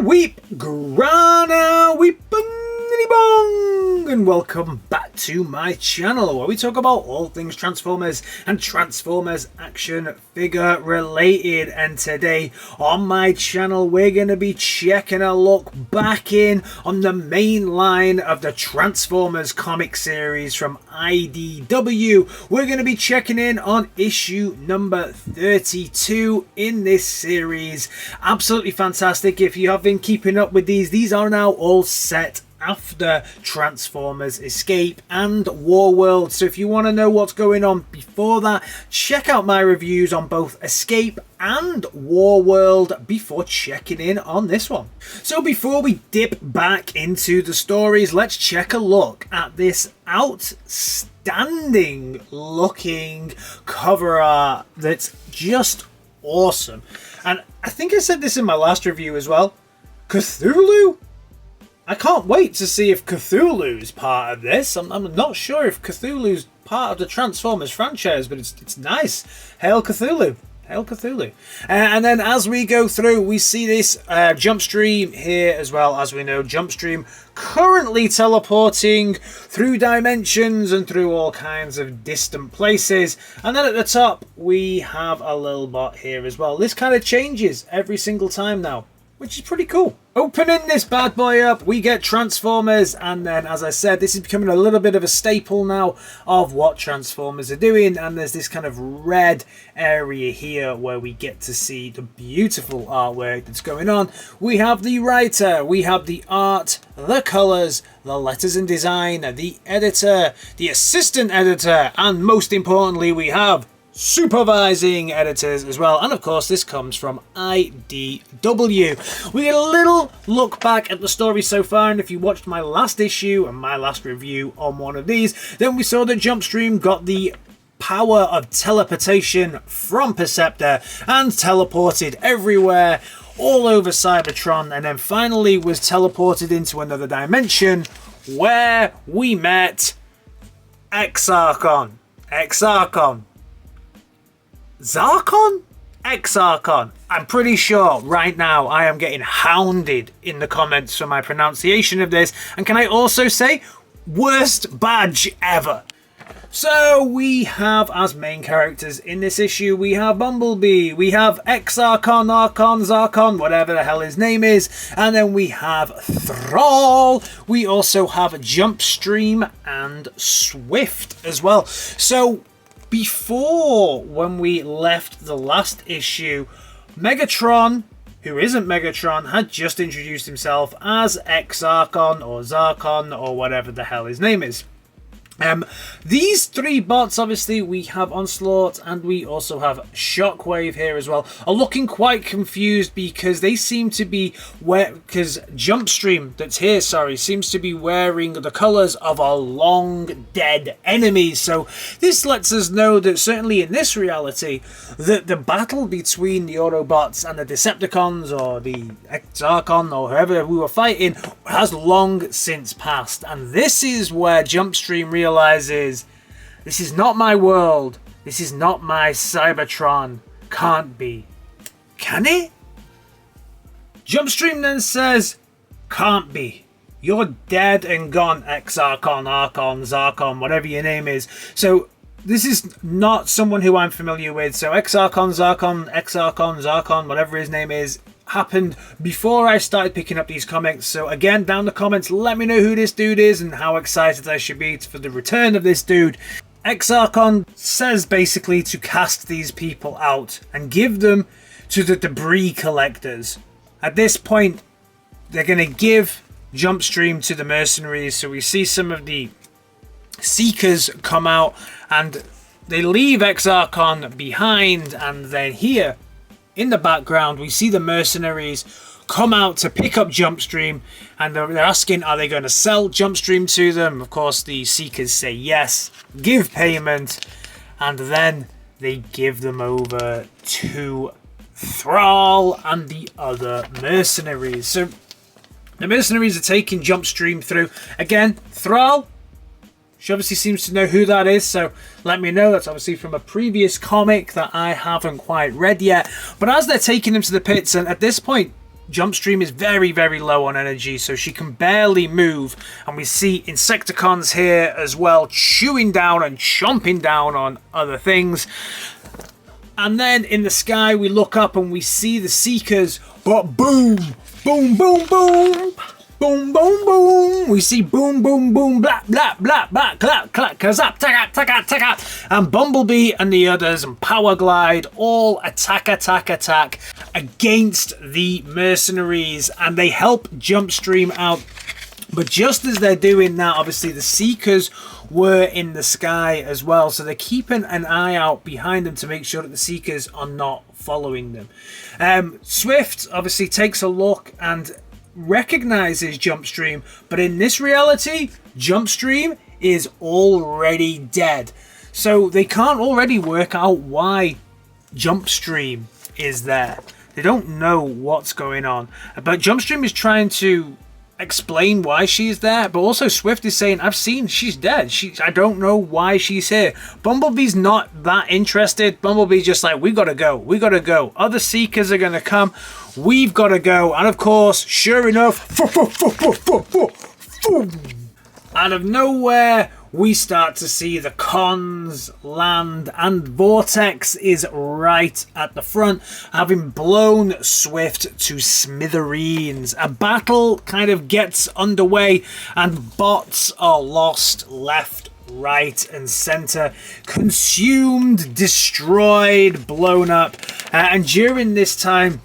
Weep, Grana, Weepity Bong, and welcome back to my channel where we talk about all things Transformers and Transformers action figure related. And today on my channel we're going to be checking a look back in on the main line of the Transformers comic series from IDW. We're going to be checking in on issue number 32 in this series. Absolutely fantastic. If you have been keeping up with these are now all set after Transformers Escape and Warworld. So if you want to know what's going on before that, check out my reviews on both Escape and Warworld before checking in on this one. So before we dip back into the stories, let's check a look at this outstanding looking cover art that's just awesome. And I think I said this in my last review as well. Cthulhu? I can't wait to see if Cthulhu's part of this. I'm not sure if Cthulhu's part of the Transformers franchise, but it's nice. Hail Cthulhu. Hail Cthulhu. And then as we go through, we see this Jumpstream here as well. As we know, Jumpstream currently teleporting through dimensions and through all kinds of distant places. And then at the top, we have a little bot here as well. This kind of changes every single time now, which is pretty cool. Opening this bad boy up, we get Transformers, and then, as I said, this is becoming a little bit of a staple now of what Transformers are doing, and there's this kind of red area here where we get to see the beautiful artwork that's going on. We have the writer, we have the art, the colours, the letters and design, the editor, the assistant editor, and most importantly, we have supervising editors as well. And of course this comes from IDW. We get a little look back at the story so far, and if you watched my last issue and my last review on one of these, then we saw that Jumpstream got the power of teleportation from Perceptor and teleported everywhere all over Cybertron, and then finally was teleported into another dimension where we met Exarchon. Zarkon? Exarchon. I'm pretty sure right now I am getting hounded in the comments for my pronunciation of this. And can I also say, worst badge ever. So we have as main characters in this issue, we have Bumblebee, we have Exarchon, Archon, Zarkon, whatever the hell his name is, and then we have Thrall. We also have Jumpstream and Swift as well. So before, when we left the last issue, Megatron, who isn't Megatron, had just introduced himself as Exarchon or Zarkon or whatever the hell his name is. These three bots, obviously, we have Onslaught and we also have Shockwave here as well, are looking quite confused because they seem to be because Jumpstream that's here, seems to be wearing the colours of our long dead enemies. So this lets us know that certainly in this reality, that the battle between the Autobots and the Decepticons or the Exarchon or whoever we were fighting has long since passed. And this is where Jumpstream realizes this is not my world, this is not my Cybertron, can't be. Can it? Jumpstream then says, can't be. You're dead and gone, Exarchon, Archon, Zarkon, whatever your name is. So this is not someone who I'm familiar with. So Exarchon, Zarkon, whatever his name is, happened before I started picking up these comics. So again, down in the comments, let me know who this dude is and how excited I should be for the return of this dude. Exarchon says basically to cast these people out and give them to the debris collectors. At this point, they're going to give Jumpstream to the mercenaries. So we see some of the Seekers come out and they leave Exarchon behind, and then here in the background, we see the mercenaries come out to pick up Jumpstream, and they're asking, are they going to sell Jumpstream to them? Of course, the Seekers say yes, give payment, and then they give them over to Thrall and the other mercenaries. So the mercenaries are taking Jumpstream through. Again, Thrall, she obviously seems to know who that is, so let me know. That's obviously from a previous comic that I haven't quite read yet. But as they're taking him to the pits, and at this point, Jumpstream is very, very low on energy, so she can barely move. And we see Insecticons here as well, chewing down and chomping down on other things. And then in the sky, we look up and we see the Seekers, but boom, boom, boom, boom, boom, boom, boom. We see boom, boom, boom, blah, blah, blah, blah, clap, clap, kazap, taka, taka, taka. And Bumblebee and the others and Power Glide all attack against the mercenaries, and they help Jumpstream out. But just as they're doing that, obviously the Seekers were in the sky as well, so they're keeping an eye out behind them to make sure that the Seekers are not following them. Swift obviously takes a look and recognizes Jumpstream, but in this reality, Jumpstream is already dead. So they can't already work out why Jumpstream is there. They don't know what's going on. But Jumpstream is trying to explain why she's there, but also Swift is saying, I've seen she's dead. I don't know why she's here. Bumblebee's not that interested. Bumblebee's just like, we gotta go. We gotta go. Other Seekers are gonna come. We've gotta go. And of course, sure enough, out of nowhere, we start to see the cons land, and Vortex is right at the front, having blown Swift to smithereens. A battle kind of gets underway, and bots are lost left, right, and center, consumed, destroyed, blown up. And during this time,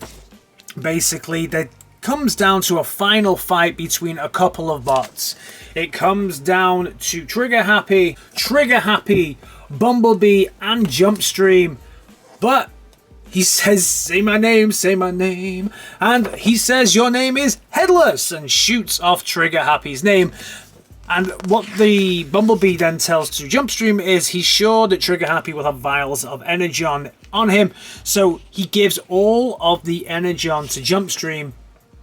basically, there comes down to a final fight between a couple of bots. It comes down to Trigger Happy, Bumblebee, and Jumpstream. But he says, say my name, and he says your name is Headless, and shoots off Trigger Happy's name. And what the Bumblebee then tells to Jumpstream is he's sure that Trigger Happy will have vials of Energon on him, so he gives all of the Energon to Jumpstream,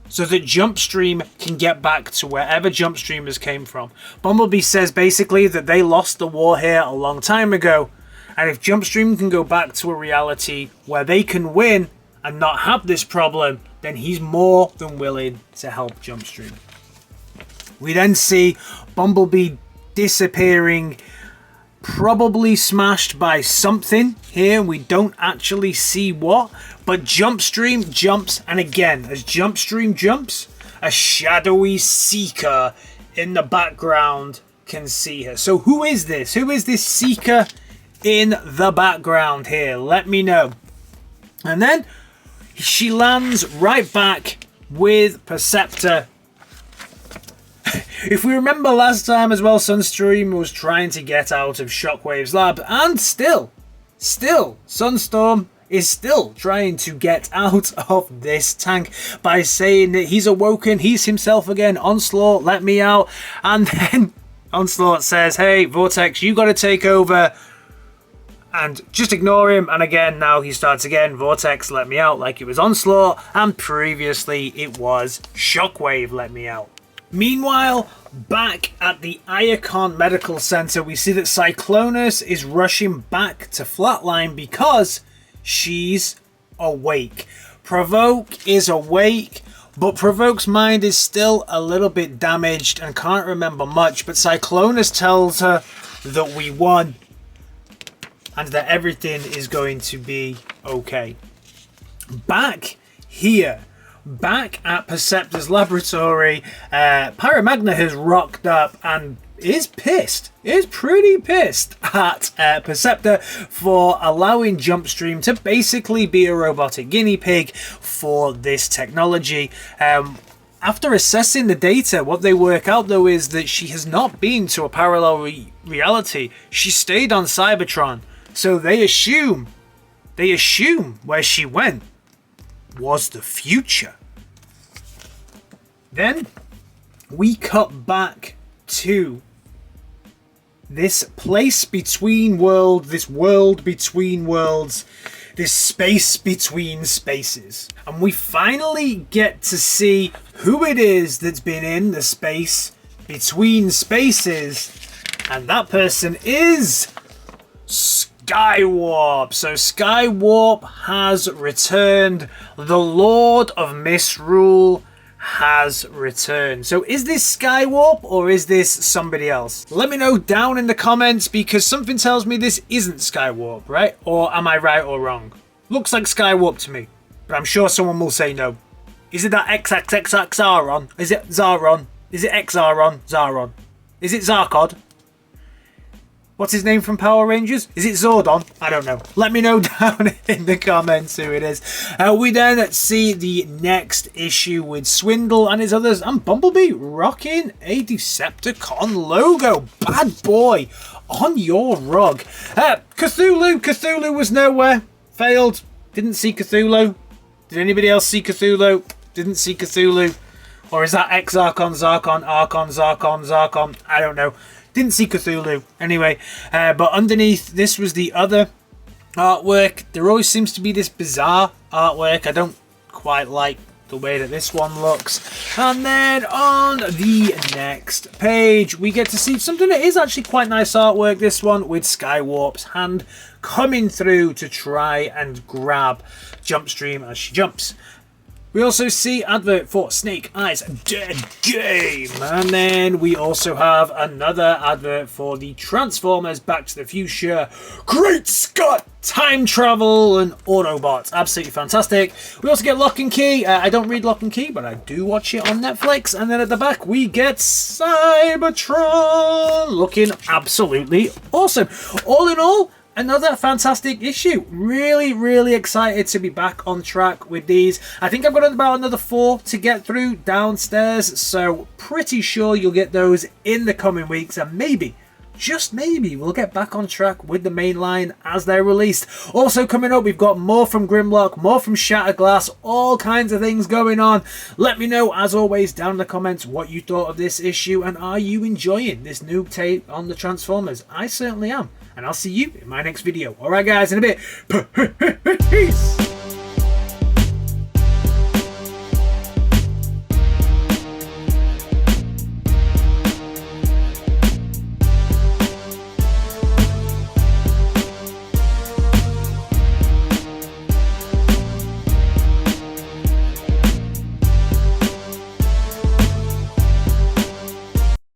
so that Jumpstream can get back to wherever Jumpstreamers came from. Bumblebee says basically that they lost the war here a long time ago, and if Jumpstream can go back to a reality where they can win and not have this problem, then he's more than willing to help Jumpstream. We then see Bumblebee disappearing, probably smashed by something here. We don't actually see what, but Jumpstream jumps, and again, as Jumpstream jumps, a shadowy Seeker in the background can see her. So who is this? Who is this Seeker in the background here? Let me know. And then she lands right back with Perceptor. If we remember last time as well, Sunstream was trying to get out of Shockwave's lab, and still, Sunstorm is still trying to get out of this tank by saying that he's awoken, he's himself again, Onslaught, let me out. And then Onslaught says, hey, Vortex, you got to take over. And just ignore him, and again, now he starts again, Vortex, let me out, like it was Onslaught, and previously it was Shockwave, let me out. Meanwhile, back at the Iacon Medical Center, we see that Cyclonus is rushing back to Flatline because she's awake. Provoke is awake, but Provoke's mind is still a little bit damaged and can't remember much, but Cyclonus tells her that we won and that everything is going to be okay. Back here, back at Perceptor's laboratory, Pyramagna has rocked up and is pretty pissed at Perceptor for allowing Jumpstream to basically be a robotic guinea pig for this technology. After assessing the data, what they work out though is that she has not been to a parallel reality. She stayed on Cybertron, so they assume where she went was the future. Then we cut back to this place between worlds, this world between worlds, this space between spaces. And we finally get to see who it is that's been in the space between spaces. And that person is Scarlet. Skywarp. So Skywarp has returned. The Lord of Misrule has returned. So is this Skywarp or is this somebody else? Let me know down in the comments, because something tells me this isn't Skywarp, right? Or am I right or wrong? Looks like Skywarp to me, but I'm sure someone will say no. Is it that XXXXaron? Is it Zaron? Is it Xaron? Zaron? Is it Zarkod? What's his name from Power Rangers? Is it Zordon? I don't know. Let me know down in the comments who it is. We then see the next issue with Swindle and his others, and Bumblebee rocking a Decepticon logo. Bad boy on your rug. Cthulhu was nowhere. Failed. Didn't see Cthulhu. Did anybody else see Cthulhu? Didn't see Cthulhu. Or is that Xarchon, Zarkon, Archon, Zarkon, Zarkon? I don't know. Didn't see Cthulhu. Anyway, but underneath, this was the other artwork. There always seems to be this bizarre artwork. I don't quite like the way that this one looks. And then on the next page, we get to see something that is actually quite nice artwork. This one with Skywarp's hand coming through to try and grab Jumpstream as she jumps. We also see advert for Snake Eyes Dead Game. And then we also have another advert for the Transformers Back to the Future Great Scott Time Travel and Autobots. Absolutely fantastic. We also get Lock and Key. I don't read Lock and Key, but I do watch it on Netflix. And then at the back we get Cybertron looking absolutely awesome. All in all, another fantastic issue. Really excited to be back on track with these. I think I've got about another 4 to get through downstairs, so pretty sure you'll get those in the coming weeks, and maybe, just maybe, we'll get back on track with the main line as they're released. Also coming up, we've got more from Grimlock, more from Shatterglass, all kinds of things going on. Let me know, as always, down in the comments what you thought of this issue, and are you enjoying this new take on the Transformers? I certainly am. And I'll see you in my next video. Alright guys, in a bit. Peace!